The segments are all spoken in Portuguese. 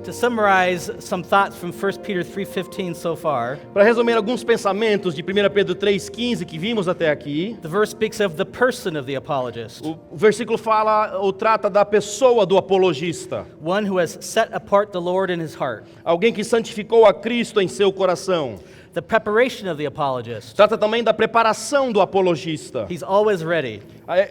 To summarize some thoughts from 1 Peter 3:15 so far, Para resumir alguns pensamentos de 1 Pedro 3,15 que vimos até aqui, the verse speaks of the person of the apologist, o versículo fala ou trata da pessoa do apologista, one who has set apart the Lord in his heart. alguém que santificou a Cristo em seu coração. The preparation of the apologist, Trata também da preparação do apologista. he's always ready.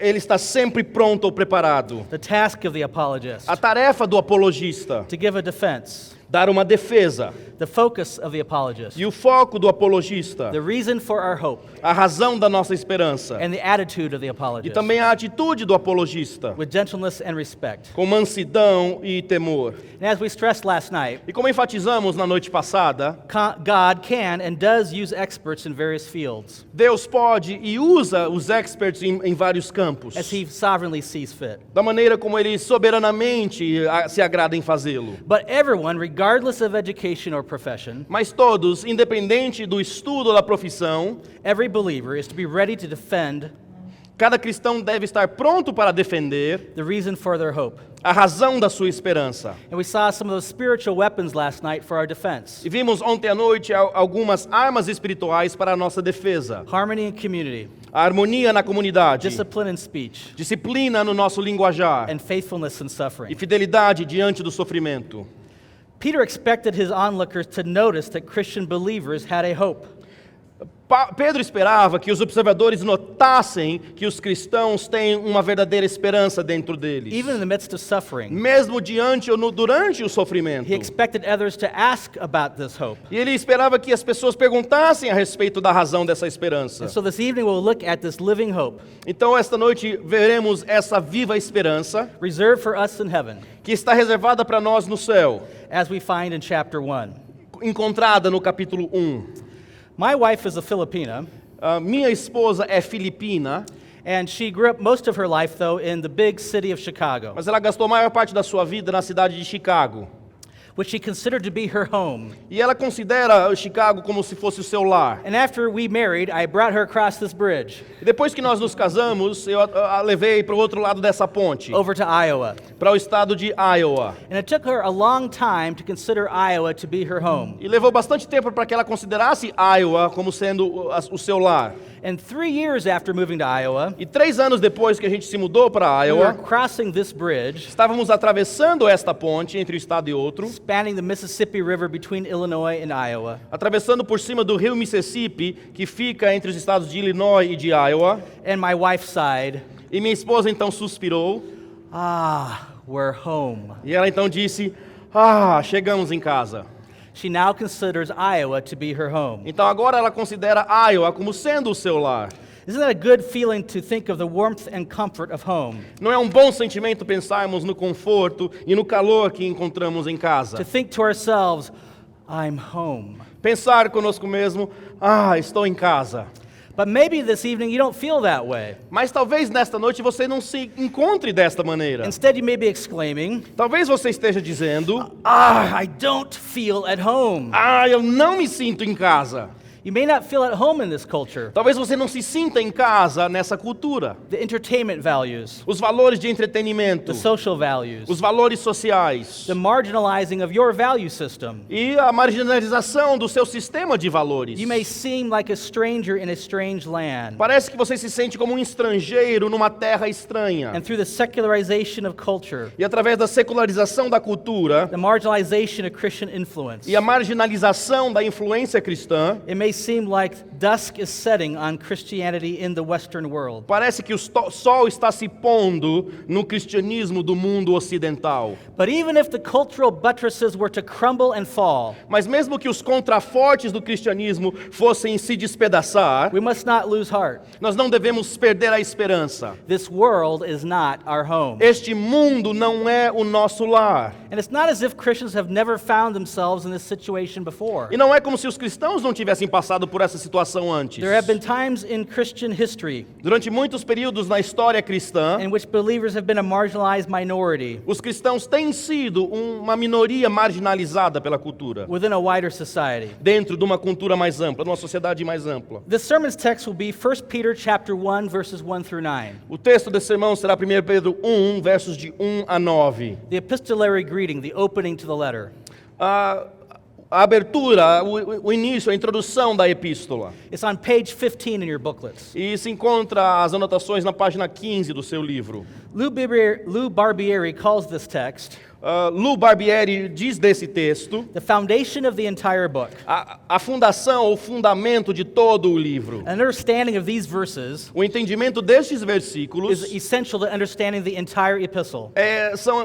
Ele está sempre pronto ou preparado. The task of the apologist, A tarefa do apologista, to give a defense. dar uma defesa. The focus of the apologist, E o foco do apologista, the reason for our hope, a razão da nossa esperança. and the attitude of the E apologist, também a atitude do apologista, with gentleness and respect. com mansidão e temor. And as we stressed last night, E como enfatizamos na noite passada, God can and does use experts in various fields Deus pode e usa os experts em vários campos, as He sovereignly sees fit. da maneira como Ele soberanamente se agrada em fazê-lo. But everyone, regardless of education or profession, Mas todos, independente do estudo ou da profissão, every believer is to be ready to defend cada cristão deve estar pronto para defender the reason for their hope. a razão da sua esperança. And we saw some of those spiritual weapons last night for our defense: E vimos ontem à noite algumas armas espirituais para a nossa defesa. harmony in community, A harmonia na comunidade, discipline in speech, disciplina no nosso linguajar and faithfulness in e suffering. fidelidade diante do sofrimento. Peter expected his onlookers to notice that Christian believers had a hope. Pedro esperava que os observadores notassem que os cristãos têm uma verdadeira esperança dentro deles, Even in the midst of suffering, mesmo diante ou durante o sofrimento. he expected others to ask about this hope. E ele esperava que as pessoas perguntassem a respeito da razão dessa esperança. And so this evening we'll look at this living hope Então, esta noite veremos essa viva esperança reserved for us in heaven, que está reservada para nós no céu, as we find in chapter 1. encontrada no capítulo 1. My wife is a Filipina, Minha esposa é filipina, and she grew up most of her life, though, in the big city of Chicago, mas ela gastou a maior parte da sua vida na cidade de Chicago. which she considered to be her home. E ela considera Chicago como se fosse o seu lar. And after we married, I brought her across this bridge E depois que nós nos casamos, eu a levei para o outro lado dessa ponte, over to Iowa. para o estado de Iowa. And it took her a long time to consider Iowa to be her home. E levou bastante tempo para que ela considerasse Iowa como sendo o seu lar. And 3 years after moving to Iowa, E 3 anos depois que a gente se mudou para we were Iowa, crossing this bridge, estávamos atravessando esta ponte entre um estado e outro, spanning the Mississippi River between Illinois and Iowa. atravessando por cima do rio Mississippi, que fica entre os estados de Illinois e de Iowa. And my wife sighed, E minha esposa então suspirou, "Ah, we're home." e ela então disse: "Ah, chegamos em casa." She now considers Iowa to be her home. Então agora ela considera Iowa como sendo o seu lar. Isn't that a good feeling to think of the warmth and comfort of home? Não é um bom sentimento pensarmos no conforto e no calor que encontramos em To casa? think to ourselves, "I'm home." Pensar conosco mesmo: "Ah, estou em casa." But maybe this evening you don't feel that way. Mas talvez nesta noite você não se encontre desta maneira. Instead, you may be exclaiming, Talvez você esteja dizendo: "Ah, I don't feel at home." "Ah, eu não me sinto em casa." You may not feel at home in this culture. Talvez você não se sinta em casa nessa cultura. The entertainment values, Os valores de entretenimento, the social values, os valores sociais the marginalizing of your value system. e a marginalização do seu sistema de valores. You may seem like a stranger in a strange land. Parece que você se sente como um estrangeiro numa terra estranha. And through the secularization of culture, E através da secularização da cultura the marginalization of Christian influence, e a marginalização da influência cristã, it may seem like dusk is setting on Christianity in the Western world. parece que o sol está se pondo no cristianismo do mundo ocidental. But even if the cultural buttresses were to crumble and fall, Mas mesmo que os contrafortes do cristianismo fossem se despedaçar, we must not lose heart. nós não devemos perder a esperança. This world is not our home. Este mundo não é o nosso lar. And it's not as if Christians have never found themselves in this situation before. E não é como se os cristãos não tivessem passado passado por essa situação antes. There have been times in Christian history Durante muitos períodos na história cristã, in which believers have been a marginalized minority os cristãos têm sido uma minoria marginalizada pela cultura, within a wider society. dentro de uma cultura mais ampla, de uma sociedade mais ampla. This sermon's text will be 1 Peter chapter 1 verses 1 through 9. O texto desse sermão será 1 Pedro 1, versos de 1 a 9. The epistolary greeting, the opening to the letter. A abertura, o início, a introdução da epístola. It's on page 15 in your booklets. E se encontra as anotações na página 15 do seu livro. Lou Barbieri calls this text Lou Barbieri diz desse texto the foundation of the entire book. a fundação, o fundamento de todo o livro. An understanding of these verses O entendimento destes versículos is essential to understanding the entire epistle.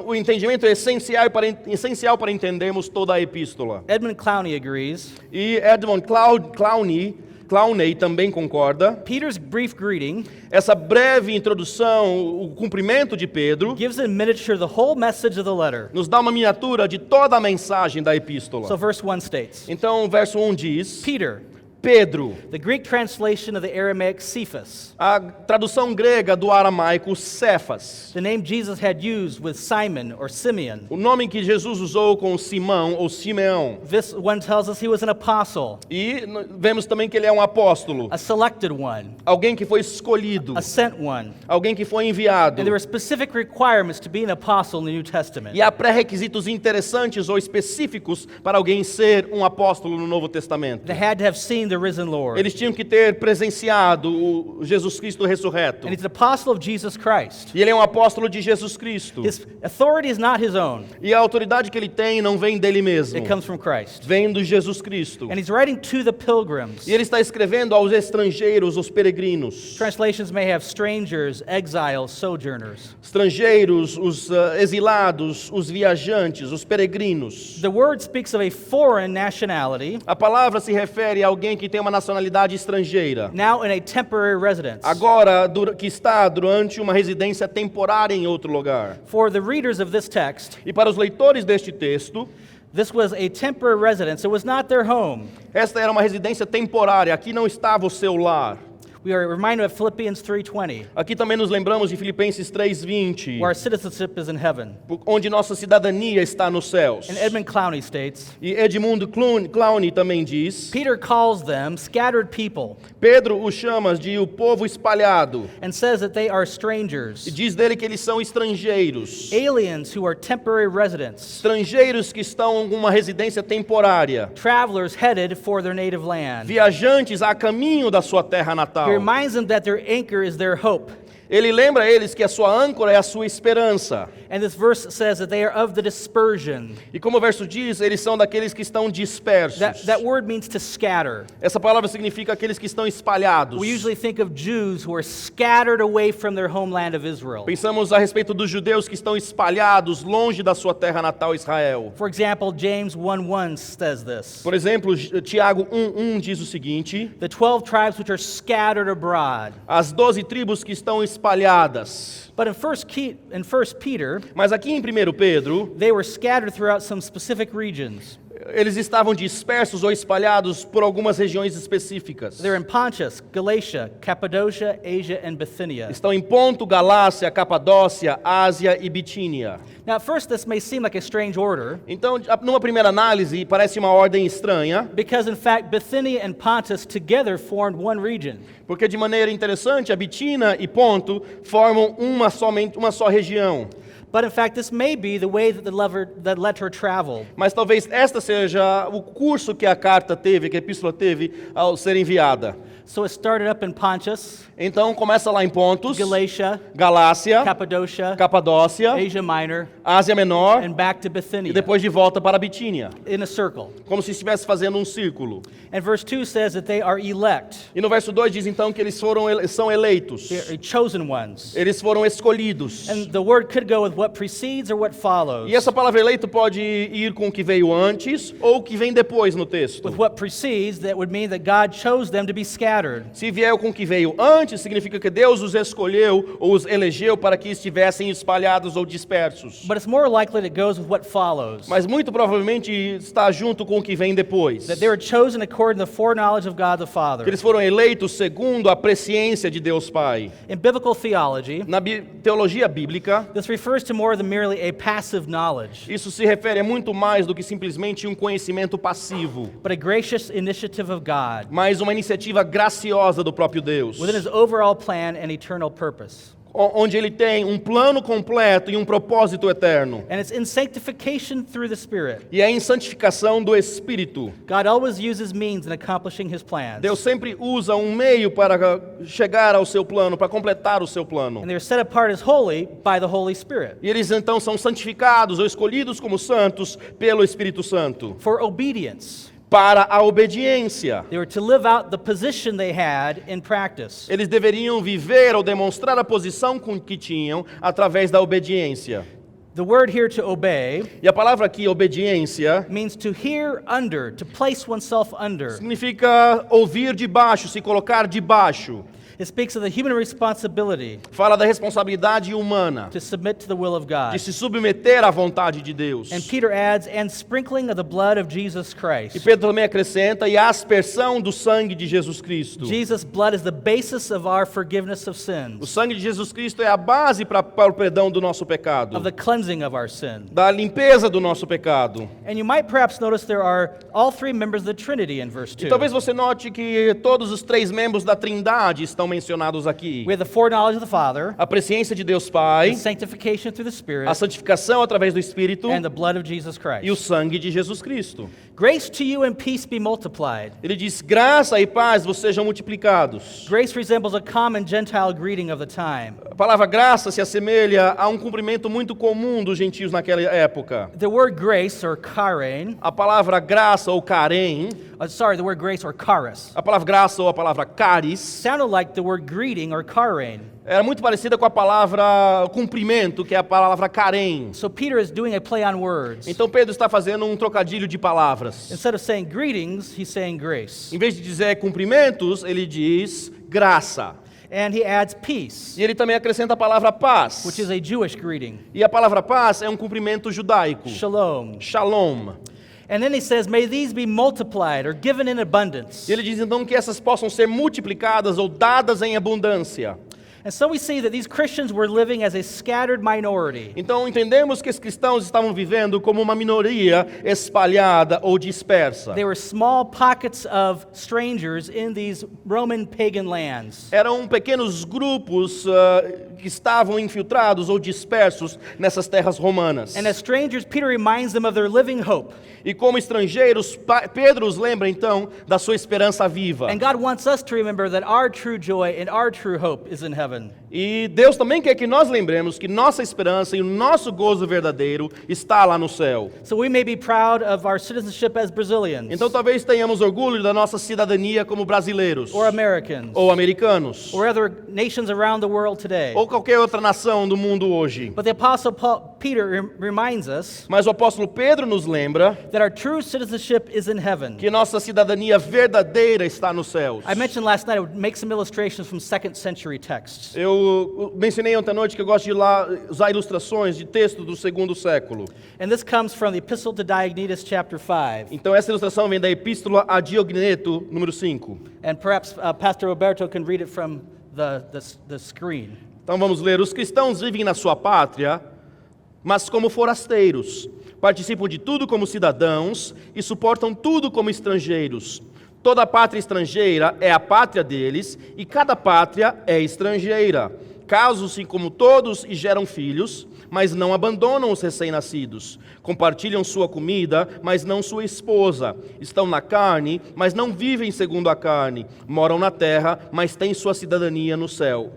o entendimento é essencial para entendermos toda a epístola. Edmund Clowney agrees. E Edmund Clowney também concorda. Peter's brief greeting Essa breve introdução, o cumprimento de Pedro, gives in miniature the whole message of the letter. nos dá uma miniatura de toda a mensagem da epístola. So verse 1 states, Então, o verso 1 diz: Peter, Pedro, the Greek translation of the Aramaic Cephas, a tradução grega do aramaico Cefas, the name Jesus had used with Simon or Simeon. o nome que Jesus usou com Simão ou Simeão. This one tells us he was an apostle, E vemos também que ele é um apóstolo, a selected one, alguém que foi escolhido, a sent one. alguém que foi enviado. And there are specific requirements to be an apostle in the New Testament. E há pré-requisitos interessantes ou específicos para alguém ser um apóstolo no Novo Testamento. They had to have seen the risen Lord. Eles tinham que ter presenciado o Jesus Cristo ressurreto. And he's an apostle of Jesus Christ. E ele é um apóstolo de Jesus Cristo. His authority is not his own. E a autoridade que ele tem não vem dele mesmo. It comes from Christ. Vem do Jesus Cristo. And he's writing to the pilgrims. E ele está escrevendo aos estrangeiros, aos peregrinos. Translations may have strangers, exiles, sojourners. Estrangeiros, os exilados, os viajantes, os peregrinos. The word speaks of a foreign nationality, A palavra se refere a alguém que tem uma nacionalidade estrangeira. now in a temporary residence. Agora, que está durante uma residência temporária em outro lugar. For the readers of this text, E para os leitores deste texto, this was a temporary residence. It was not their home. esta era uma residência temporária. Aqui não estava o seu lar. We are reminded of Philippians 3:20, Aqui também nos lembramos de Filipenses 3:20, where our citizenship is in heaven. onde nossa cidadania está nos céus. And Edmund Clowney states, E Edmundo Clowney também diz: Peter calls them scattered people Pedro os chama de o povo espalhado. and says that they are E strangers, diz dele que eles são estrangeiros. aliens who are temporary residents, Estrangeiros que estão em uma residência temporária. travelers headed for their native land. Viajantes a caminho da sua terra natal. He reminds them that their anchor is their hope. Ele lembra a eles que a sua âncora é a sua esperança. And this verse says that they are of the dispersion. E como o verso diz, eles são daqueles que estão dispersos. That word means to scatter. Essa palavra significa aqueles que estão espalhados. We usually think of Jews who are scattered away from their homeland of Israel. Pensamos a respeito dos judeus que estão espalhados longe da sua terra natal, Israel. For example, James 1:1 says this. Por exemplo, Tiago 1:1 diz o seguinte: The 12 tribes which are scattered abroad. as 12 tribos que estão espalhadas. But in 1 Peter, Mas aqui em 1 Pedro, they were scattered throughout some specific regions. eles estavam dispersos ou espalhados por algumas regiões específicas. They're in Pontus, Galatia, Cappadocia, Asia, and Bithynia. Estão em Ponto, Galácia, Capadócia, Ásia e Bitínia. Now, at first, this may seem like a strange order, Então, numa primeira análise, parece uma ordem estranha, because in fact, Bithynia and Pontus together formed one region. porque de maneira interessante, a Bitínia e Ponto formam uma só região. But in fact, this may be the way that the letter traveled. Mas talvez esta seja o curso que a carta teve, que a epístola teve ao ser enviada. So it started up in Pontus, Então começa lá em Pontos, Galatia, Galácia, Cappadocia, Capadócia, Asia Minor, Ásia Menor and back to e Bithynia depois de volta para Bitínia, in a circle. como se estivesse fazendo um círculo. And verse 2 says that they are elect, E no verso 2 diz então que eles são eleitos. they're chosen ones. Eles foram escolhidos. And the word could go with what precedes or what follows. E essa palavra eleito pode ir com o que veio antes ou o que vem depois no texto. With what precedes, that would mean that God chose them to be scattered. Se vier com o que veio antes, significa que Deus os escolheu ou os elegeu para que estivessem espalhados ou dispersos. But it's more likely that it goes with what follows. Mas muito provavelmente está junto com o que vem depois. That they were chosen according to the foreknowledge of God the Que Father. eles foram eleitos segundo a presciência de Deus Pai. In biblical theology, Na teologia bíblica, this refers to more than merely a passive knowledge, isso se refere a muito mais do que simplesmente um conhecimento passivo, but a gracious initiative of God mas uma iniciativa graciosa do próprio Deus, within His overall plan and eternal purpose. onde Ele tem um plano completo e um propósito eterno. And it's in sanctification through the Spirit. E é em santificação do Espírito. God always uses means in accomplishing His plans. Deus sempre usa um meio para chegar ao seu plano, para completar o seu plano. And they're set apart as holy by the Holy Spirit E eles então são santificados ou escolhidos como santos pelo Espírito Santo, for obedience. para a obediência. They were to live out the position they had in practice. Eles deveriam viver ou demonstrar a posição que tinham através da obediência. The word here to obey E a palavra aqui, obediência, means to hear under, to place oneself under. significa ouvir debaixo, se colocar debaixo. It speaks of the human responsibility Fala da responsabilidade humana, to submit to the will of de God. se submeter à vontade de Deus. And Peter adds, and sprinkling of the blood of Jesus E Christ. Pedro também acrescenta, e a aspersão do sangue de Jesus Cristo. Jesus' blood is the basis of our forgiveness of O sins, sangue de Jesus Cristo é a base para o perdão do nosso pecado, of the cleansing of our sin. da limpeza do nosso pecado. And you might perhaps notice there are all three members of the Trinity in verse 2. E talvez você note que todos os três membros da Trindade estão mencionados aqui. We have the foreknowledge of the Father, A presciência de Deus the Pai, sanctification through the Spirit, a santificação através do Espírito and the blood of Jesus e o Christ. sangue de Jesus Cristo. Grace to you and peace be multiplied. Ele diz, graça e paz vos sejam multiplicados. Grace resembles a common Gentile greeting of the time. A palavra graça se assemelha a um cumprimento muito comum dos gentios naquela época. The word grace, or charen, A palavra graça ou carém, the word grace, or charis, a palavra graça ou a palavra caris, sounded like the word greeting, or charen. era muito parecida com a palavra cumprimento, que é a palavra carém. So Peter is doing a play on words. Então Pedro está fazendo um trocadilho de palavras. Instead of saying greetings, he's saying grace. Em vez de dizer cumprimentos, ele diz graça. And he adds peace, E ele também acrescenta a palavra paz. which is a Jewish greeting. E a palavra paz é um cumprimento judaico. Shalom. Shalom. And then he says, may these be multiplied or given in abundance. E ele diz então que essas possam ser multiplicadas ou dadas em abundância. And so we see that these Christians were living as a scattered minority. Então entendemos que os cristãos estavam vivendo como uma minoria espalhada ou dispersa. They were small pockets of strangers in these Roman pagan lands. Eram pequenos grupos que estavam infiltrados ou dispersos nessas terras romanas. And as strangers, Peter reminds them of their living hope. E como estrangeiros, Pedro os lembra então da sua esperança viva. And God wants us to remember that our true joy and our true hope is in heaven. E Deus também quer que nós lembremos que nossa esperança e o nosso gozo verdadeiro está lá no céu. So we may be proud of our citizenship as Brazilians Então talvez tenhamos orgulho da nossa cidadania como brasileiros, or Americans ou americanos, or other nations around the world today. ou qualquer outra nação do mundo hoje. But the Apostle Peter reminds us Mas o apóstolo Pedro nos lembra that our true citizenship is in heaven. que nossa cidadania verdadeira está nos céus. I mentioned last night I would make some illustrations from second century texts. Eu mencionei ontem à noite que eu gosto de usar ilustrações de texto do segundo século. And this comes from the Epistle to Diognetus, chapter 5. Então essa ilustração vem da Epístola a Diogneto, número 5. And perhaps Pastor Roberto can read it from the screen. Então vamos ler. Os cristãos vivem na sua pátria, mas como forasteiros. Participam de tudo como cidadãos e suportam tudo como estrangeiros. Toda pátria estrangeira é a pátria deles e cada pátria é estrangeira. Casam-se como todos e geram filhos, mas não abandonam os recém-nascidos. Compartilham sua comida, mas não sua esposa. Estão na carne, mas não vivem segundo a carne. Moram na terra, mas têm sua cidadania no céu.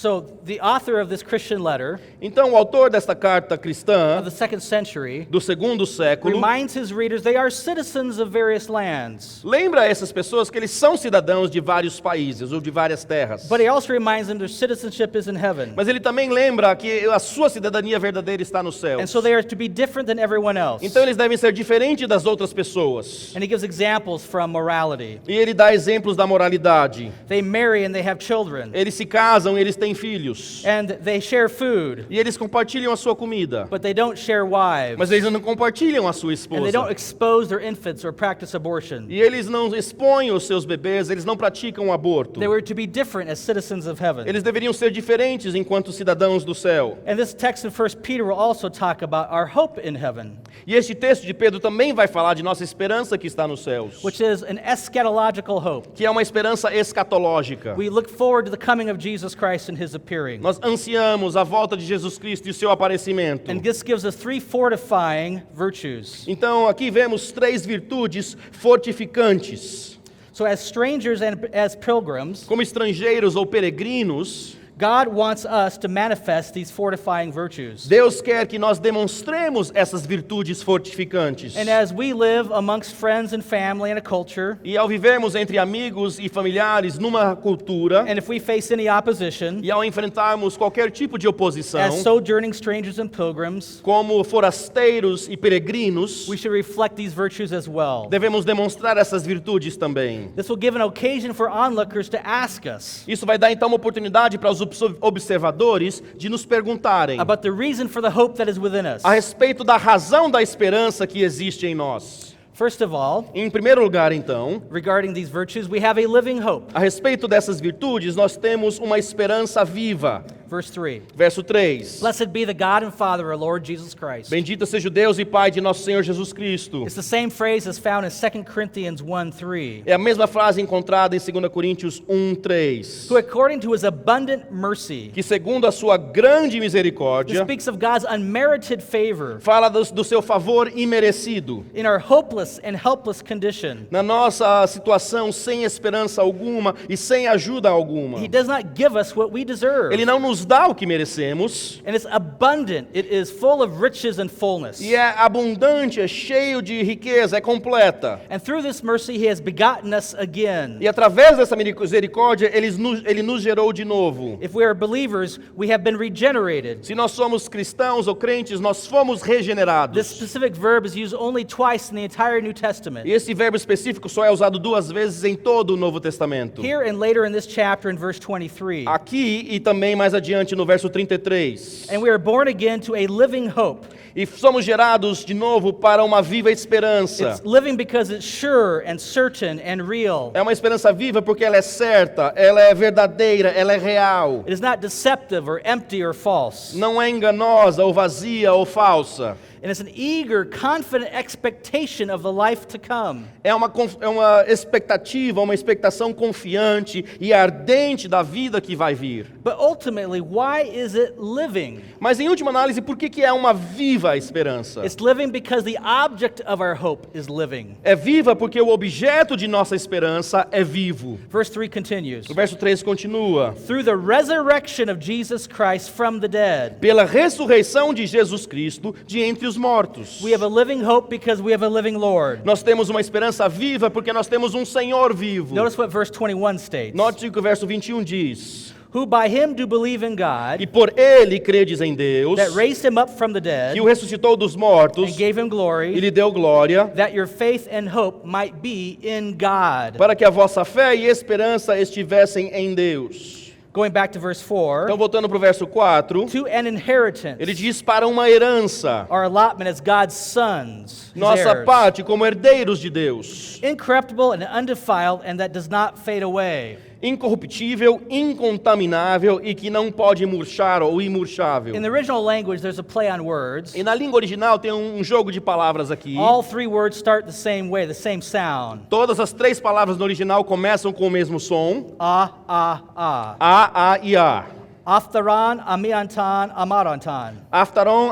So the author of this Christian letter Então, o autor desta carta cristã, of the 2nd century do segundo século, reminds his readers they are citizens of various lands. lembra essas pessoas que eles são cidadãos de vários países ou de várias terras. But he also reminds them their citizenship is in heaven. Mas ele também lembra que a sua cidadania verdadeira está no céu. And so they are to be different than everyone else. Então eles devem ser diferentes das outras pessoas. And he gives examples from morality. E ele dá exemplos da moralidade. They marry and they have children. Eles se casam, eles têm filhos. And they share food, E eles compartilham a sua comida. but they don't share wives. Mas eles não compartilham a sua And they don't esposa. expose their infants or practice abortion. E eles não expõem os seus bebês, eles não praticam o aborto. They were to be different as citizens of heaven. Eles deveriam ser diferentes enquanto cidadãos do céu. And this text in 1 Peter will also talk about our hope in heaven, E este texto de Pedro também vai falar de nossa esperança que está nos céus, which is an eschatological hope. que é uma esperança escatológica. We look forward to the coming of Jesus Christ and his appearing. Nós ansiamos a volta de Jesus Cristo e o seu aparecimento. And this gives us three fortifying virtues. Então aqui vemos 3 virtudes fortificantes. So as strangers and as pilgrims, Como estrangeiros ou peregrinos, God wants us to manifest these fortifying virtues. Deus quer que nós demonstremos essas virtudes fortificantes. And as we live amongst friends and family and a culture, E ao vivermos entre amigos e familiares numa cultura, and if we face any opposition, e ao enfrentarmos qualquer tipo de oposição, as sojourning strangers and pilgrims, como forasteiros e peregrinos, we should reflect these virtues as well. devemos demonstrar essas virtudes também. This will give an occasion for onlookers to ask us Isso vai dar então uma oportunidade para os observadores de nos perguntarem about the reason for the hope that is within us. a respeito da razão da esperança que existe em nós. First of all, Em primeiro lugar, então, regarding these virtues, we have a living hope. a respeito dessas virtudes, nós temos uma esperança viva. Verse 3. Verso 3. Blessed be the God and Father of our Lord Jesus Christ. Bendito seja o Deus e Pai de nosso Senhor Jesus Cristo. It's the same phrase as found in 2 Corinthians 1:3. É a mesma frase encontrada em 2 Coríntios 1:3. Who according to his abundant mercy, Que segundo a sua grande it misericórdia, speaks of God's unmerited favor fala do seu favor imerecido. in our hopeless and helpless condition. Na nossa situação sem esperança alguma e sem ajuda alguma. He does not give us what we deserve. Ele não nos dá o que merecemos. And it's abundant. It is full of riches and fullness. E é abundante, é cheio de riqueza, é completa. And through this mercy he has begotten us again. E através dessa misericórdia, ele nos gerou de novo. If we are believers, we have been regenerated. Se nós somos cristãos ou crentes, nós fomos This regenerados. specific verb is used only twice in the entire New Testament. E esse verbo específico só é usado 2 vezes em todo o Novo Testamento. Here and later in this chapter in verse 23. Aqui e também mais adiante no verso 33. And we are born again to a living hope. E somos gerados de novo para uma viva esperança. It's living because it's sure and certain and real. É uma esperança viva porque ela é certa, ela é verdadeira, ela é real. It is not deceptive or empty or false. Não é enganosa ou vazia ou falsa. And it's an eager, confident expectation of the life to come. É uma expectativa, uma expectação confiante e ardente da vida que vai vir. But ultimately, why is it living? Mas em última análise, por que é uma viva esperança? It's living because the object of our hope is living. É viva porque o objeto de nossa esperança é vivo. Verse 3 continues. O verso 3 continua. Through the resurrection of Jesus Christ from the dead, Pela ressurreição de Jesus Cristo de entre os mortos. we have a living hope because we have a living Lord. Nós temos uma esperança viva porque nós temos um Senhor vivo. Notice what verse 21 states. Note o que o verso 21 diz. Who by him do believe in E God, por ele credes em Deus, that raised him up from the dead, que o ressuscitou dos mortos and gave him e glory, lhe deu glória, that your faith and hope might be in God. para que a vossa fé e esperança estivessem em Deus. Going back to verse 4, Então, voltando para o verso 4, to an inheritance, ele diz para uma herança, our allotment as God's sons, his nossa heirs, parte como herdeiros de Deus, incorruptible and undefiled, and that does not fade away. incorruptível, incontaminável e que não pode murchar ou imurchável. In the original language, there's a play on words. E na língua original tem um jogo de palavras aqui. All three words start the same way, the same sound. Todas as 3 palavras no original começam com o mesmo som. Ah, ah, ah. A e A. Aphtaran, amiantan, amarantan. Aftaron,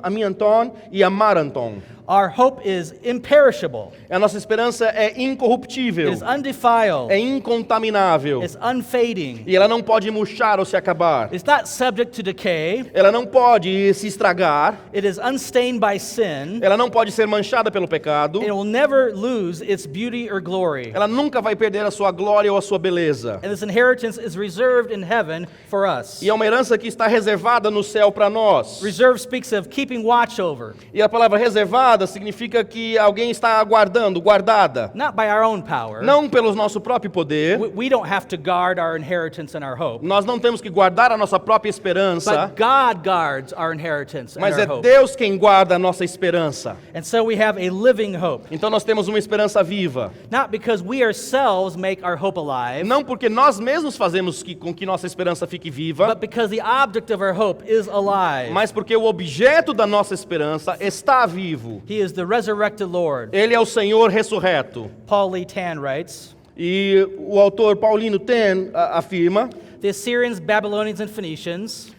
Amianton e Amaranton. Our hope is imperishable. A nossa esperança é It incorruptível, is undefiled. é incontaminável. It's unfading. E ela não pode murchar ou se acabar. It's not subject to decay. Ela não pode se estragar. It is unstained by sin. Ela não pode ser manchada pelo pecado. It will never lose its beauty or glory. Ela nunca vai perder a sua glória ou a sua beleza. And this inheritance is reserved in heaven for us. E é uma herança que está reservada no céu para nós. Reserve speaks of keeping watch over, E a palavra reservada significa que alguém está aguardando, guardada. not by our own power. Não pelo nosso próprio poder. We don't have to guard our inheritance and our hope. Nós não temos que guardar a nossa própria esperança, But God guards our inheritance and mas our é hope. Deus quem guarda a nossa esperança. And so we have a living hope, Então nós temos uma esperança viva. not because we ourselves make our hope alive, Não porque nós mesmos fazemos com que nossa esperança fique viva, but because the object of our hope is alive. mas porque o objeto da nossa esperança está vivo. He is the resurrected Lord. Ele é o Senhor ressurreto. Paul Lee Tan writes, E o autor Paulino Ten afirma: the Assyrians, Babylonians, and Phoenicians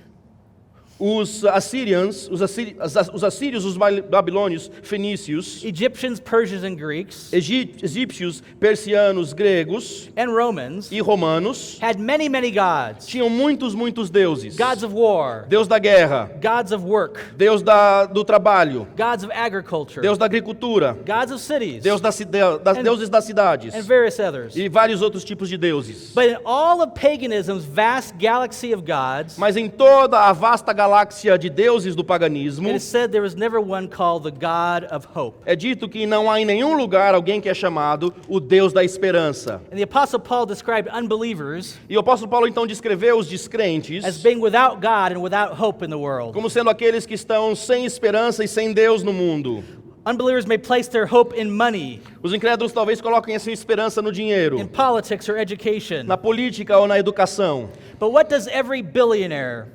os assírios, os babilônios, fenícios, Egyptians, Persians, and Greeks, egípcios, persianos, gregos and Romans e romanos had many, many gods. tinham muitos deuses. Gods of war, Deus da guerra, gods of work, Deus do trabalho, gods of agriculture, Deus da agricultura, gods of cities, deuses das cidades and various others. e vários outros tipos de deuses. But in all of paganism's vast galaxy of gods, Mas em toda a vasta galáxia de deuses do paganismo, it is said there was never one called the God of hope. é dito que não há em nenhum lugar alguém que é chamado o Deus da esperança. And the Apostle Paul described unbelievers E o apóstolo Paulo então descreveu os descrentes as being without God and without hope in the world. como sendo aqueles que estão sem esperança e sem Deus no mundo. Unbelievers may place their hope in money, Os incrédulos talvez coloquem a sua esperança no in dinheiro, politics or education. na política ou na educação. But what does every billionaire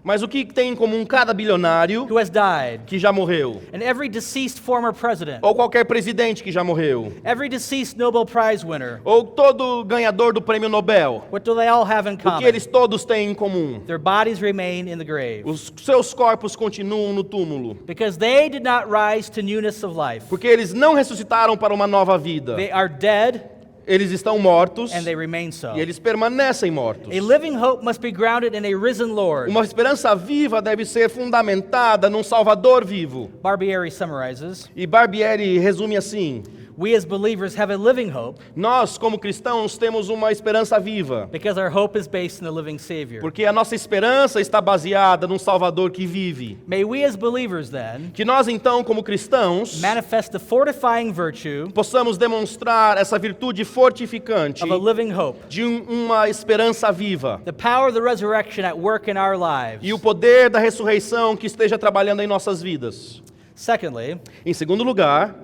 Mas o que tem em comum cada bilionário who has died, que já morreu? and every deceased former president, Ou qualquer presidente que já morreu? every deceased Nobel Prize winner, Ou todo ganhador do prêmio Nobel? what do they all have in O que common? eles todos têm em comum? Their bodies remain in the grave, Os seus corpos continuam no túmulo, because they did not rise to newness of life. porque eles não ressuscitaram para uma nova vida. They are dead, Eles estão mortos and they remain so. e eles permanecem mortos. A living hope must be grounded in a risen Lord. Uma esperança viva deve ser fundamentada num Salvador vivo. Barbieri summarizes, E Barbieri resume assim: we as believers have a living hope nós, como cristãos, temos uma esperança viva, because our hope is based in the living Savior. porque a nossa esperança está baseada num Salvador que vive. May we as believers then Que nós, então, como cristãos, manifest the fortifying virtue possamos demonstrar essa virtude fortificante of a living hope, de uma esperança viva the power of the resurrection at work in our lives. e o poder da ressurreição que esteja trabalhando em nossas vidas. Secondly, Em segundo lugar,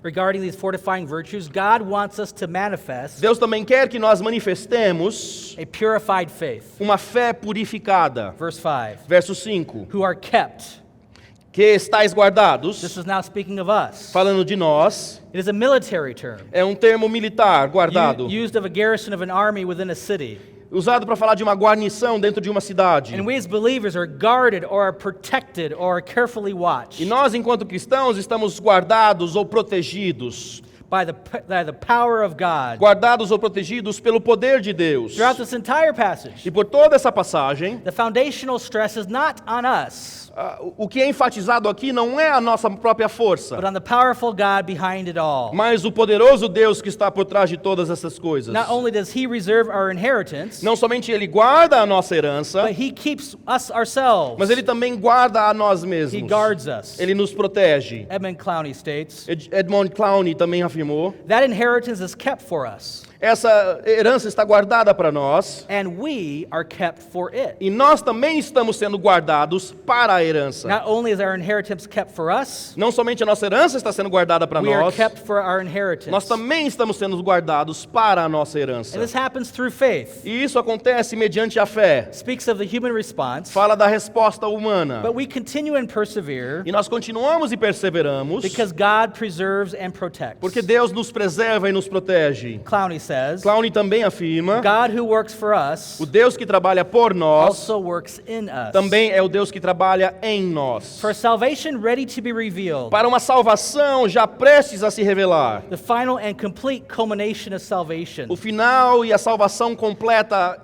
regarding these fortifying virtues, God wants us to manifest Deus também quer que nós manifestemos a purified faith. uma fé purificada. Verse 5, Verso 5. who are kept. Que estáis guardados, This is now speaking of us. falando de nós, It is a military term, é um termo militar, guardado, used of a garrison of an army within a city. usado para falar de uma guarnição dentro de uma cidade. And we as believers are guarded or are protected or are carefully watched E nós, enquanto cristãos, estamos guardados ou protegidos. by the power of God. Guardados ou protegidos pelo poder de Deus. Throughout this entire passage, E por toda essa passagem, the foundational stress is not on us, o que é enfatizado aqui não é a nossa própria força, but on the powerful God behind it all. mas o poderoso Deus que está por trás de todas essas coisas. Not only does He reserve our inheritance, Não somente Ele guarda a nossa herança, but He keeps us ourselves. mas Ele também guarda a nós He mesmos. guards us. Ele nos protege. Edmund Clowney states, Edmond Clowney também afirmou: that inheritance is kept for us, essa herança está guardada para nós, and we are kept for it. e nós também estamos sendo guardados para a herança. Not only is our inheritance kept for us, Não somente a nossa herança está sendo guardada para we are nós, kept for our inheritance. nós também estamos sendo guardados para a nossa herança. And this happens through faith. E isso acontece mediante a fé. Speaks of the human response, Fala da resposta humana. but we continue and persevere E nós continuamos e perseveramos because God preserves and protects. porque Deus nos preserva e nos protege. Clowney says, Clowney também afirma, God who works for us o Deus que trabalha por nós also works in us. também é o Deus que trabalha em nós. For salvation ready to be revealed, Para uma salvação já prestes a se revelar. the final and complete culmination of salvation O final e a salvação completa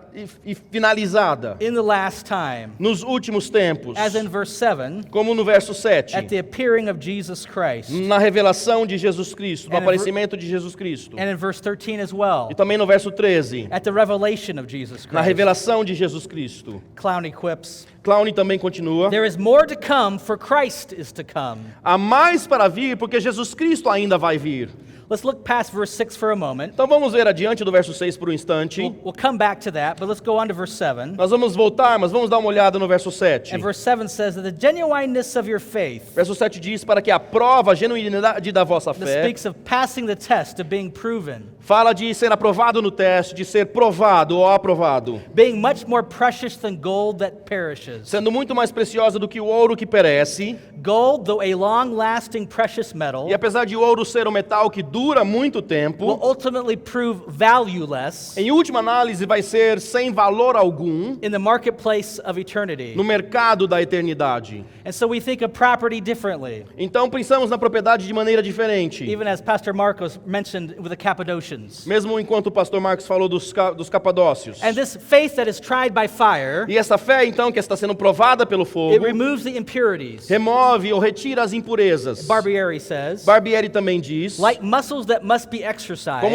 e finalizada in the last time, nos últimos tempos. as in verse 7, Como no verso 7. at the appearing of Jesus Christ, Na revelação de Jesus Cristo, no And in aparecimento de Jesus Cristo. and in verse 13 as well, E também no verso 13, at the revelation of Jesus na Christ. revelação de Jesus Cristo. Clowney quips, Clowney também continua. there is more to come, for Christ is to come. Há mais para vir, porque Jesus Cristo ainda vai vir. Let's look past verse 6 for a moment. Então vamos ver adiante do verso 6 por um instante. We'll come back to that, but let's go on to verse 7. Nós vamos voltar, mas vamos dar uma olhada no verso 7. And verse 7 says that the genuineness of your faith, Verso 7 diz, para que a prova, a genuinidade da vossa that fé, speaks of passing the test, of being proven, fala de ser aprovado no teste, de ser provado ou aprovado, being much more precious than gold that perishes. sendo muito mais preciosa do que o ouro que perece, Gold, though a long-lasting precious metal, e apesar de o ouro ser um metal que dura muito will tempo, ultimately prove valueless em última análise vai ser sem valor algum in the marketplace of eternity. no mercado da eternidade. And so we think of property differently, Então pensamos na propriedade de maneira diferente. even as Pastor Marcos mentioned with the Cappadocians. Mesmo enquanto o pastor Marcos falou dos capadócios. And this faith that is tried by fire, E essa fé, então, que está sendo provada pelo it fogo, removes the impurities. remove ou retira as impurezas. Barbieri says, Barbieri também diz, like muscles that must be como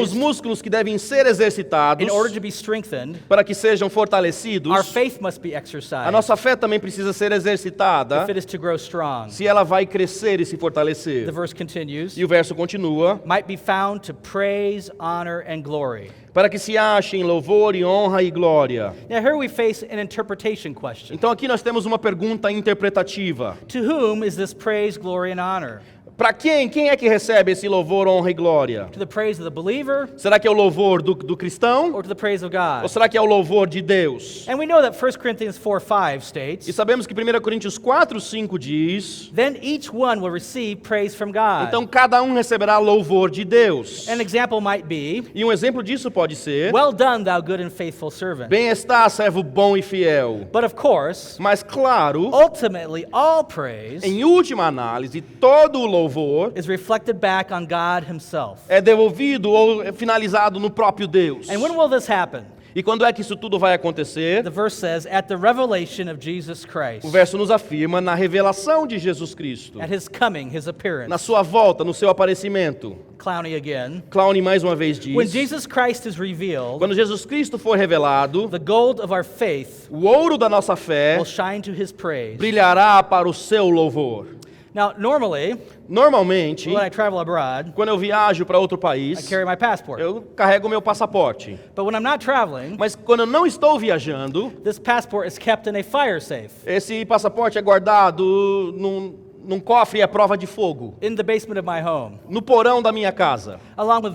os exercised músculos que devem ser exercitados in order to be strengthened, para que sejam fortalecidos, our faith must be a exercised nossa fé também precisa ser exercitada if it is to grow strong. se ela vai crescer e se The fortalecer. verse continues, E o verso continua, might be found to praise, honor, and glory. para que se achem louvor e honra e glória. Now here we face an interpretation question. Então aqui nós temos uma pergunta interpretativa. To whom is this praise, glory, and honor? Para quem? Quem é que recebe esse louvor, honra e glória? To the praise of the believer Será que é o louvor do cristão? or to the praise of Ou God? será que é o louvor de Deus? And we know that 1 Corinthians 4:5 E states, sabemos que 1 Coríntios 4:5 diz, then each one will receive praise from God. então cada um receberá louvor de Deus. An example might be, E um exemplo disso pode ser, well done, thou good and faithful servant. bem está, servo bom e fiel. But of course, Mas claro, ultimately, all praise em última análise, todo o louvor is reflected back on God himself. é devolvido ou é finalizado no próprio Deus. And when will this happen? E quando é que isso tudo vai acontecer? The verse says, at the revelation of Jesus Christ, O verso nos afirma na revelação de Jesus Cristo, at his coming, his na appearance. sua volta, no seu aparecimento. Clowney again. Clowney mais uma vez diz, When Jesus Christ is revealed, quando Jesus Cristo for revelado, the gold of our faith o ouro da nossa fé will shine to his praise. brilhará para o seu louvor. Now, normally, Normalmente, when I travel abroad, quando eu viajo para outro I país, carry my passport. eu carrego meu passaporte. But when I'm not traveling, Mas quando eu não estou viajando, this passport is kept in a fire safe esse passaporte é guardado num cofre à prova de fogo, in the basement of my home, no porão da minha casa, along with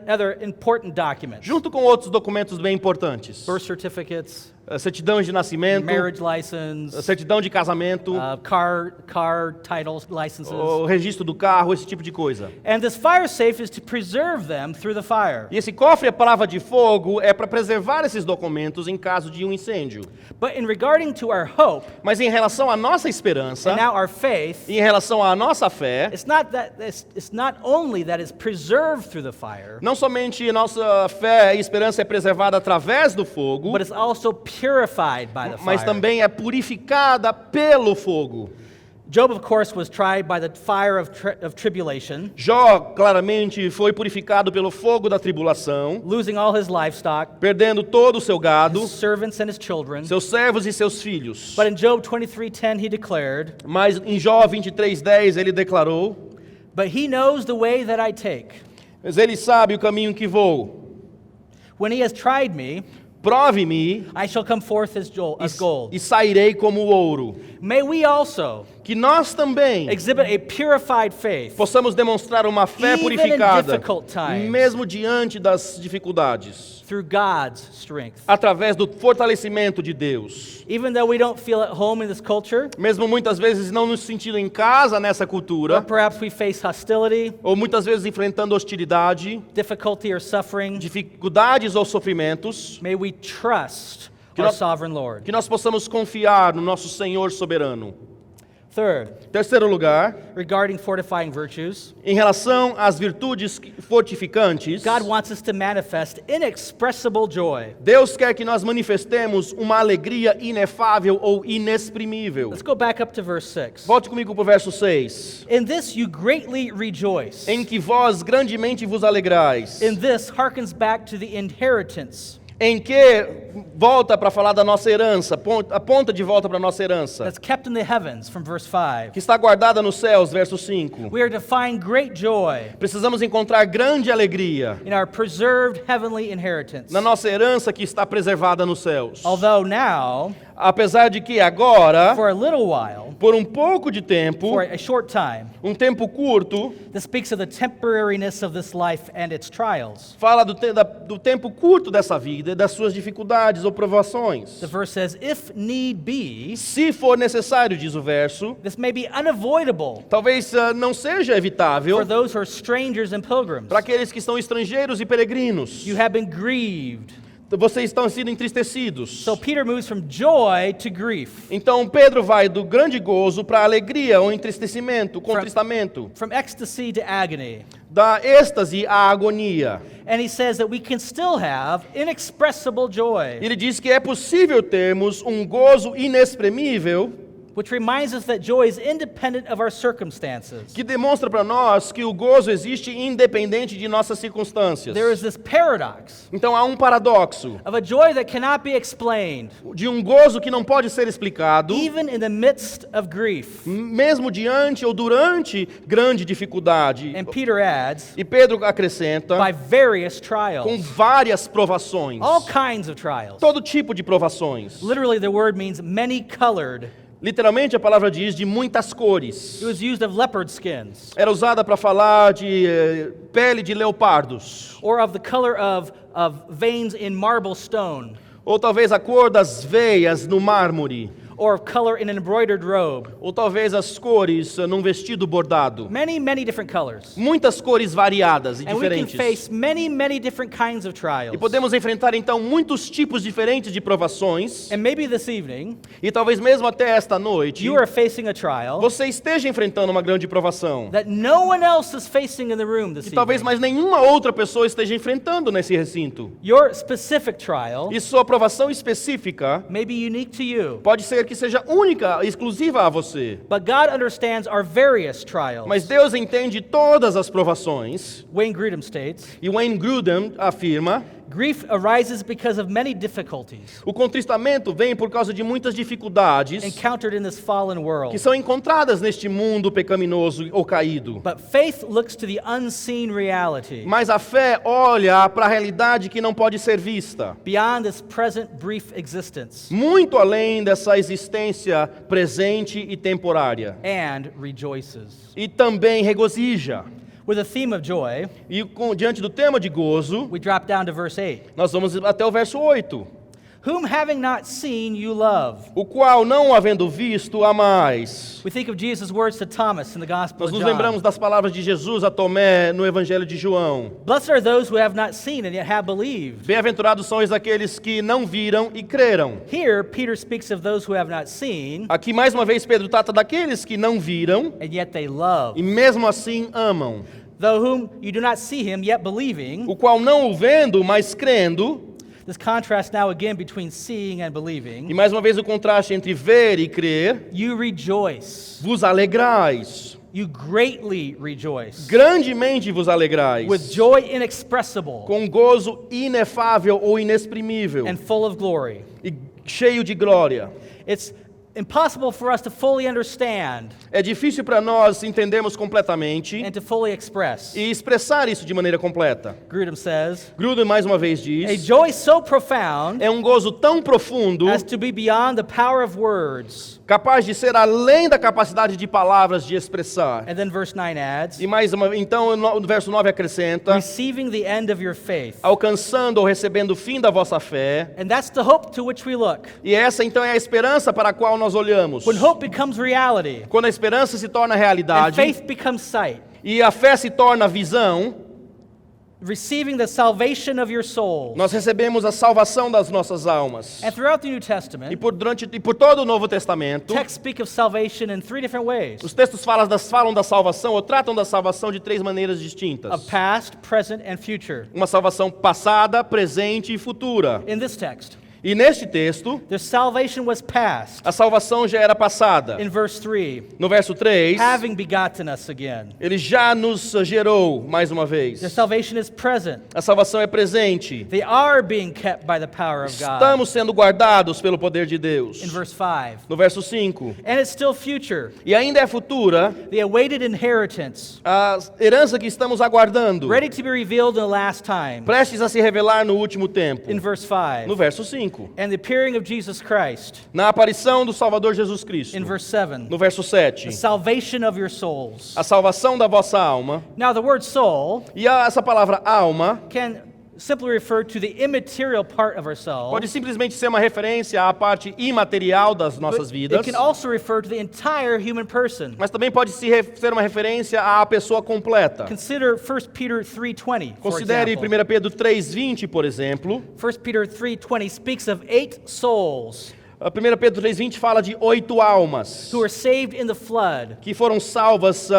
other important documents, junto com outros documentos bem importantes. birth certificates, Certidão de nascimento, marriage license, certidão de casamento, car titles, licenses. o registro do carro, esse tipo de coisa. And this fire safe is to preserve them through the fire. E esse cofre à prova de fogo é para preservar esses documentos em caso de um incêndio. But in regarding to our hope, Mas em relação à nossa esperança, and now our faith, e em relação à nossa fé, it's not only that it's preserved through the fire, não somente nossa fé e esperança é preservada através do fogo, but it's also purified by the mas fire. também é purificada pelo fogo. Job, of course, was tried by the fire of tribulation, Jó claramente foi purificado pelo fogo da tribulação, losing all his livestock, perdendo todo o seu gado, his servants and his children. seus servos e seus filhos. But in Job 23:10 he declared, Mas em Jó 23:10 ele declarou: but he knows the way that I take. Mas ele sabe o caminho que vou. When he has tried me, Prove-me I shall come forth as gold. e sairei como ouro. may we also que nós também exhibit a purified faith, possamos demonstrar uma fé Even in purificada, difficult times. mesmo diante das dificuldades, through God's strength. através do fortalecimento de Deus. Even though we don't feel at home in this culture, Mesmo muitas vezes não nos sentindo em casa nessa or cultura, perhaps we face hostility, ou muitas vezes enfrentando hostilidade, difficulty, or suffering, dificuldades ou sofrimentos, may we trust Que our nós- sovereign Lord. que nós possamos confiar no nosso Senhor soberano. Third, Terceiro lugar, regarding fortifying virtues, em relação às virtudes fortificantes, God wants us to manifest inexpressible joy. Deus quer que nós manifestemos uma alegria inefável ou inexprimível. Let's go back up to verse 6. Volte comigo para o verso 6. In this you greatly rejoice. Em que vós grandemente vos alegrais. In this harkens back to the inheritance Em que volta para falar da nossa herança, aponta de volta para a nossa herança, that's kept in the heavens from verse 5. que está guardada nos céus, verso 5. We are to find great joy Precisamos encontrar grande alegria in our preserved heavenly inheritance. na nossa herança que está preservada nos céus. Although now, Apesar de que agora, for a little while, por um pouco de tempo, for a short time, um tempo curto, this speaks of the temporariness of this life and its trials. fala do tempo curto dessa vida e das suas dificuldades ou provações. The verse says, if need be, Se for necessário, diz o verso, this may be unavoidable talvez não seja evitável for those who are strangers and pilgrims. para aqueles que estão estrangeiros e peregrinos. You have been grieved. Vocês estão sendo entristecidos. So Peter moves from joy to grief, Então Pedro vai do grande gozo para a alegria, ou entristecimento, contristamento, from ecstasy to agony. da êxtase à agonia. And he says that we can still have inexpressible joy, Ele diz que é possível termos um gozo inexprimível, which reminds us that joy is independent of our circumstances. que demonstra para nós que o gozo existe independente de nossas circunstâncias. There is this paradox Então há um paradoxo of a joy that cannot be explained, de um gozo que não pode ser explicado, even in the midst of grief. mesmo diante ou durante grande dificuldade. And Peter adds, E Pedro acrescenta, by various com trials, várias provações. all kinds of trials. Todo tipo de provações. Literally, the word means many-colored. Literalmente a palavra diz de muitas cores. It was used of leopard skins, Era usada para falar de pele de leopardos. or of the color of veins in marble stone, Ou talvez a cor das veias no mármore. or of color in an embroidered robe. Ou talvez as cores num vestido bordado. Many different colors. Muitas cores variadas e And we can diferentes. face many different kinds of trials. E podemos enfrentar então muitos tipos diferentes de provações. And maybe this evening, E talvez mesmo até esta noite, you are facing a trial você esteja enfrentando uma grande provação. that no one else is facing in the room this E talvez evening. mais nenhuma outra pessoa esteja enfrentando nesse recinto. Your specific trial E sua provação específica may be unique to you, pode ser que seja única, exclusiva a você. but God understands our various trials. Mas Deus entende todas as provações. Wayne Grudem states, E Wayne Grudem afirma, grief arises because of many difficulties o contristamento vem por causa de muitas dificuldades encountered in this fallen world. que são encontradas neste mundo pecaminoso ou caído. But faith looks to the unseen reality, Mas a fé olha para a realidade que não pode ser vista. beyond this present brief existence, Muito além dessa existência presente e temporária. and rejoices. E também regozija. With the theme of joy, E diante do tema de gozo, we drop down to verse 8. nós vamos até o verso 8. Whom having not seen you love. O qual, não havendo visto, amais. We think of Jesus' words to Thomas in the Gospel Nós of nos lembramos John. das palavras de Jesus a Tomé no Evangelho de João. Blessed are those who have not seen and yet have believed. Bem-aventurados são aqueles que não viram e creram. Here, Peter speaks of those who have not seen Aqui, mais uma vez, Pedro trata daqueles que não viram and yet they love. e mesmo assim amam. Though whom you do not see him yet believing. O qual, não o vendo, mas crendo. This contrast now again between seeing and E believing. mais uma vez o contraste entre ver e crer. You rejoice. Vos alegrais. You greatly rejoice. Grandemente vos alegrais. With joy inexpressible Com gozo inefável ou inexprimível. and full of glory. E cheio de glória. It's impossible for us to fully understand É difícil para nós entendermos completamente and to fully express. e expressar isso de maneira completa. Grudem says, Gruden mais uma vez a diz, joy so profound é um gozo tão profundo, as to be beyond the power of words. capaz de ser além da capacidade de palavras de expressar. And then verse 9 adds, E mais uma, então no verso 9 acrescenta, receiving the end of your faith. alcançando ou recebendo o fim da vossa fé. And that's the hope to which we look. E essa então é a esperança para a qual nós olhamos. When hope becomes reality Quando a esperança se torna and realidade faith becomes sight, e a fé se torna visão, receiving the salvation of your souls. nós recebemos a salvação das nossas almas. And throughout the New E Testament, por todo o Novo Testamento, texts speak of salvation in three different ways: os textos falam da salvação ou tratam da salvação de três maneiras distintas. of past, present, and future. Uma salvação passada, presente e futura. In this text, E neste texto, the salvation was past. a salvação já era passada. In verse 3, No verso 3, having begotten us again. ele já nos gerou mais uma vez. The salvation is present. A salvação é presente. They are being kept by the power of God. Estamos sendo guardados pelo poder de Deus. In verse 5, No verso 5, and it's still future, e ainda é futura the awaited inheritance, a herança que estamos aguardando, ready to be revealed in the last time. prestes a se revelar no último tempo. In verse 5, No verso 5, and the appearing of Jesus Christ. na aparição do Salvador Jesus Cristo. In verse 7, No verso 7, the salvation of your souls. a salvação da vossa alma. Now, the word soul E essa palavra alma can simply refer to the immaterial part of ourselves. pode simplesmente ser uma referência à parte imaterial das nossas But vidas, it can also refer to the entire human person. mas também pode ser uma referência à pessoa completa. Consider 1 Peter 3:20, for Considere example. 1 Pedro 3,20, por exemplo. 1 Peter 3:20 speaks of 8 souls A 1 Pedro 3,20 fala de 8 almas who were saved in the flood que foram salvas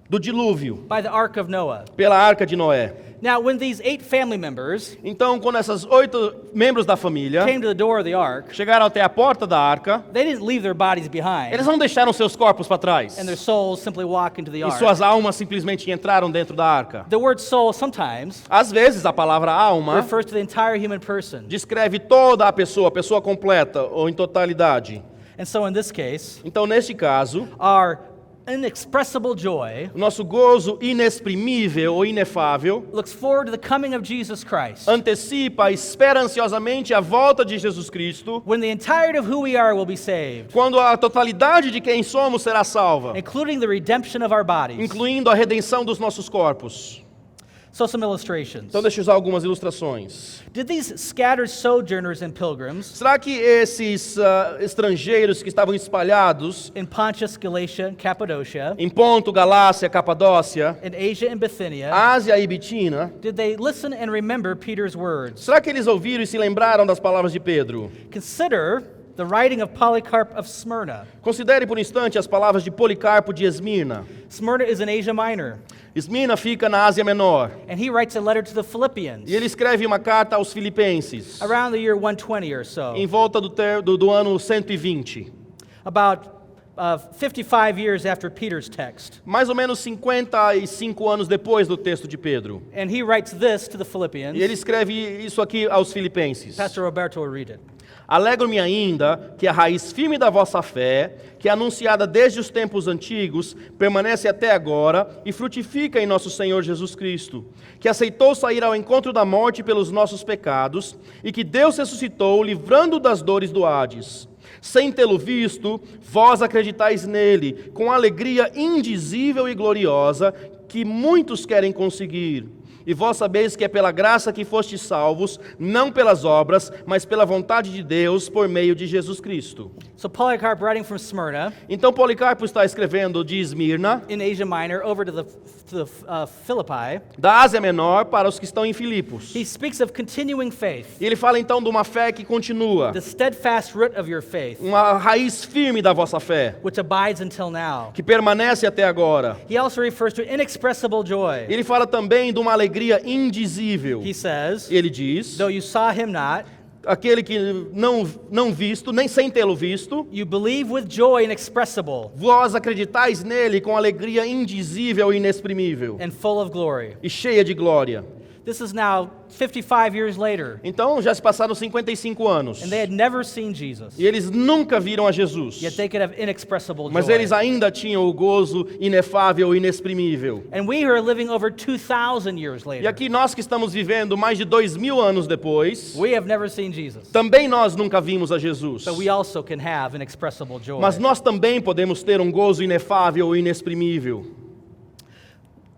do dilúvio by the ark of Noah. pela arca de Noé. Now, when these 8 family members Então, quando esses 8 membros da família came to the door of the ark, chegaram até a porta da arca, they didn't leave their bodies behind, eles não deixaram seus corpos para trás. and their souls simply walk into the E ark. suas almas simplesmente entraram dentro da arca. The word soul sometimes Às vezes, a palavra alma refers to the entire human person. descreve toda a pessoa completa ou em totalidade. And so in this case, Então, neste caso, our inexpressible joy o nosso gozo inexprimível ou inefável looks forward to the coming of Jesus Christ, antecipa ansiosamente a volta de Jesus Cristo, when the entirety of who we are will be saved, quando a totalidade de quem somos será salva, including the redemption of our bodies. incluindo a redenção dos nossos corpos. So some illustrations. Então deixa eu usar algumas ilustrações. Did these scattered sojourners and pilgrims Será que esses estrangeiros que estavam espalhados in Pontus, Galatia, and Cappadocia, em Ponto, Galácia, Capadócia, in Asia and Bithynia, Ásia e Bitina, did they listen and remember Peter's words? será que eles ouviram e se lembraram das palavras de Pedro? Consider the writing of Polycarp of Smyrna. Considere por um instante as palavras de Policarpo de Esmirna. Smyrna is in Asia Minor, Esmirna fica na Ásia Menor. and he writes a letter to the Philippians E ele escreve uma carta aos filipenses, around the year 120 or so, em volta do ano 120. about 55 years after Peter's text. Mais ou menos 55 anos depois do texto de Pedro. And he writes this to the Philippians. E ele escreve isso aqui aos filipenses. Pastor Roberto will read it. Alegro-me ainda que a raiz firme da vossa fé, que é anunciada desde os tempos antigos, permanece até agora e frutifica em nosso Senhor Jesus Cristo, que aceitou sair ao encontro da morte pelos nossos pecados e que Deus ressuscitou, livrando das dores do Hades. Sem tê-lo visto, vós acreditais nele, com alegria indizível e gloriosa, que muitos querem conseguir. E vós sabeis que é pela graça que fostes salvos, não pelas obras, mas pela vontade de Deus, por meio de Jesus Cristo. So Polycarp, writing from Smyrna, Então Policarpo está escrevendo de Esmirna, in Asia Minor, over to the Philippi. da Ásia Menor, para os que estão em Filipos. He speaks of continuing faith, E ele fala então de uma fé que continua, the steadfast root of your faith, uma raiz firme da vossa fé, which abides until now. que permanece até agora. He also refers to inexpressible joy. Ele fala também de uma alegria indizível. He says, Ele diz, though you saw him not, aquele que não visto, nem sem tê-lo visto, you believe with joy inexpressible vós acreditais nele com alegria indizível e inexprimível and full of glory. e cheia de glória. This is now 55 years later, Então já se passaram 55 anos. and they had never seen Jesus. E eles nunca viram a Jesus. Yet they could have inexpressible Mas joy. eles ainda tinham o gozo inefável e inexprimível. And we who are living over 2,000 years E later, aqui nós que estamos vivendo mais de 2000 anos depois, we have never seen Jesus. também nós nunca vimos a Jesus. But we also can have inexpressible joy. Mas nós também podemos ter um gozo inefável e inexprimível.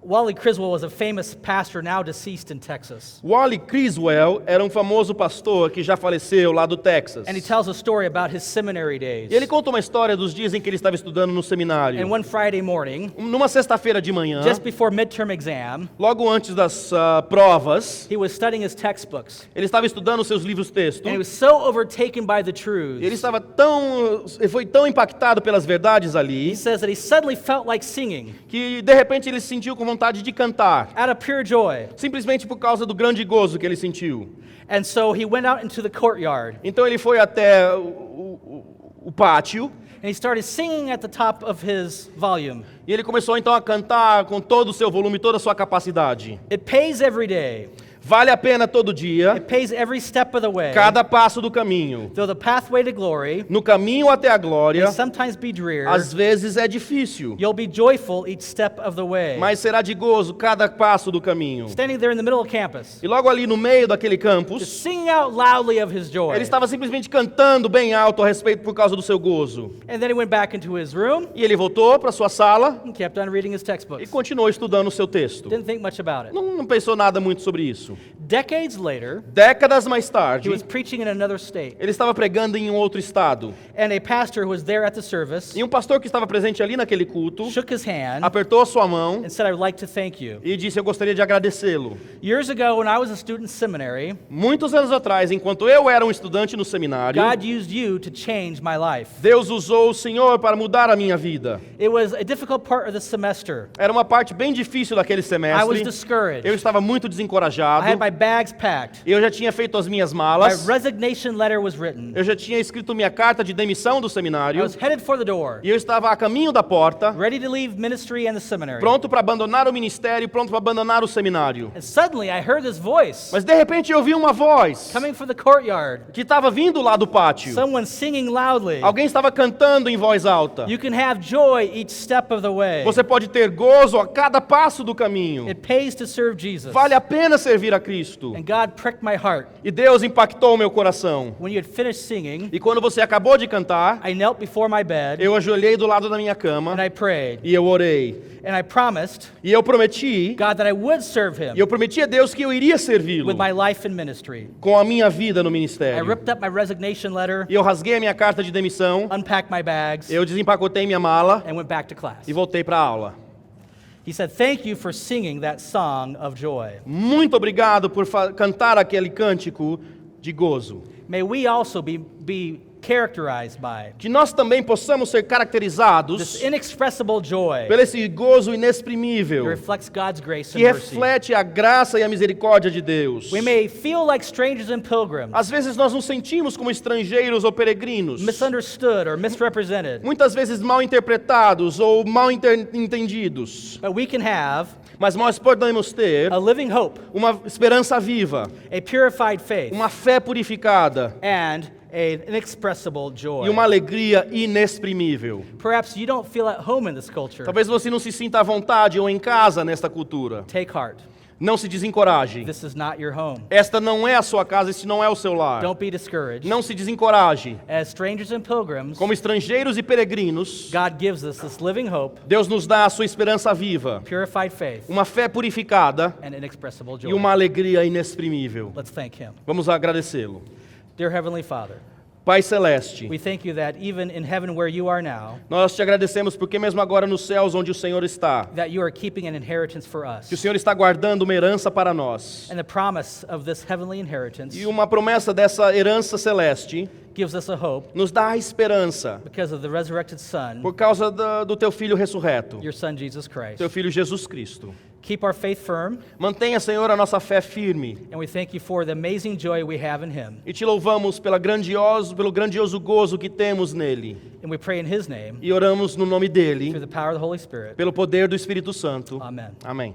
Wally Criswell was a famous pastor now deceased in Texas. Wally Criswell era um famoso pastor que já faleceu lá do Texas. And he tells a story about his seminary days. E ele conta uma história dos dias em que ele estava estudando no And seminário. one Friday morning, Numa sexta-feira de manhã, just before midterm exam, logo antes das provas, he was studying his textbooks. ele estava estudando os seus livros-texto. And he was so overtaken by the E ele truths. ele foi tão impactado pelas verdades He ali, says that he suddenly felt like singing que de repente ele se sentiu com vontade de cantar, out of pure joy. simplesmente por causa do grande gozo que ele sentiu. And so he went out into the courtyard Então ele foi até o pátio and he started singing at the top of his volume. e ele começou então a cantar com todo o seu volume, toda a sua capacidade. It pays every day. Vale a pena todo dia, It pays every step of the way. cada passo do caminho. Though the pathway to glory No caminho até a may glória, sometimes be drear, às vezes é difícil, you'll be joyful each step of the way. mas será de gozo cada passo do caminho. Standing there in the middle of campus, E logo ali no meio daquele campus, singing out loudly of his joy. ele estava simplesmente cantando bem alto a respeito por causa do seu gozo. And then he went back into his room E ele voltou para sua sala and kept on reading his e textbooks. continuou estudando o seu texto. Didn't think much about it. Não pensou nada muito sobre isso. Decades later, Décadas mais he tarde, was preaching in another state. ele estava pregando em um outro estado. And a pastor who was there at the service E um pastor que estava presente ali naquele culto shook his hand apertou a sua mão and said, I would like to thank you. e disse: eu gostaria de agradecê-lo. Years ago, when I was a student in seminary, Muitos anos atrás, enquanto eu era um estudante no seminário, God used you to change my life. Deus usou o Senhor para mudar a minha vida. It was a difficult part of the semester. Era uma parte bem difícil daquele I was semestre. discouraged. Eu estava muito I desencorajado. had my bags packed. Eu já tinha feito as minhas My malas. resignation letter was written. Eu já tinha escrito minha carta de demissão do I seminário. was headed for the door, E eu estava a caminho da porta, ready to leave ministry and the seminary. pronto para abandonar o ministério, pronto para abandonar o seminário. And suddenly I heard this voice Mas de repente eu ouvi uma voz coming from the courtyard. que estava vindo lá do pátio. Someone singing loudly. Alguém estava cantando em voz alta. You can have joy each step of the way. Você pode ter gozo a cada passo do caminho. It pays to serve Jesus. Vale a pena servir a Cristo. And God pricked my heart. E Deus impactou o meu coração. When you had finished singing, E quando você acabou de cantar, I knelt before my bed eu ajoelhei do lado da minha and cama I prayed. e eu orei. And I promised E eu prometi, God that I would serve e him eu prometi a Deus que eu iria servi-lo with my life in ministry. com a minha vida no I ministério. ripped up my resignation letter, E eu rasguei a minha carta de demissão, unpacked my bags, eu desempacotei minha mala and went back to class. e voltei para a aula. He said, "Thank you for singing that song of joy. Muito obrigado por cantar aquele cântico de gozo. May we also be characterized by Que nós também possamos ser this caracterizados inexpressible joy por esse gozo that inexprimível reflects God's grace que and mercy. reflete a graça e a misericórdia de Deus. We may feel like strangers and pilgrims, Às vezes nós nos sentimos como estrangeiros ou peregrinos, misunderstood or misrepresented, muitas vezes mal interpretados ou mal entendidos, but we can have mas nós podemos ter a living hope, uma esperança viva, a purified faith, uma fé purificada and an inexpressible joy. e uma alegria inexprimível. Perhaps you don't feel at home in this culture. Talvez você não se sinta à vontade ou em casa nesta cultura. Take heart. Não se desencoraje. This is not your home. Esta não é a sua casa, este não é o seu lar. Don't be discouraged. Não se desencoraje. As strangers and pilgrims, Como estrangeiros e peregrinos, God gives us this living hope, Deus nos dá a sua esperança viva, purified faith, uma fé purificada and inexpressible e joy. uma alegria inexprimível. Let's thank Him. Vamos agradecê-lo. Dear Heavenly Father, Pai Celeste, we thank you that even in heaven where you are now, nós te agradecemos porque mesmo agora nos céus onde o Senhor está, that you are keeping an inheritance for us. que o Senhor está guardando uma herança para nós. And the promise of this heavenly inheritance E uma promessa dessa herança celeste gives us a hope nos dá a esperança because of the resurrected Son, por causa do teu Filho ressurreto, your Son Jesus Christ. teu Filho Jesus Cristo. Keep our faith firm, Mantenha, Senhor, a nossa fé firme. and we thank you for the amazing joy we have in Him. E te louvamos pelo grandioso gozo que temos nele. And we pray in His name, E oramos no nome through dele, the power of the Holy Spirit. pelo poder do Espírito Santo. Amen. Amém.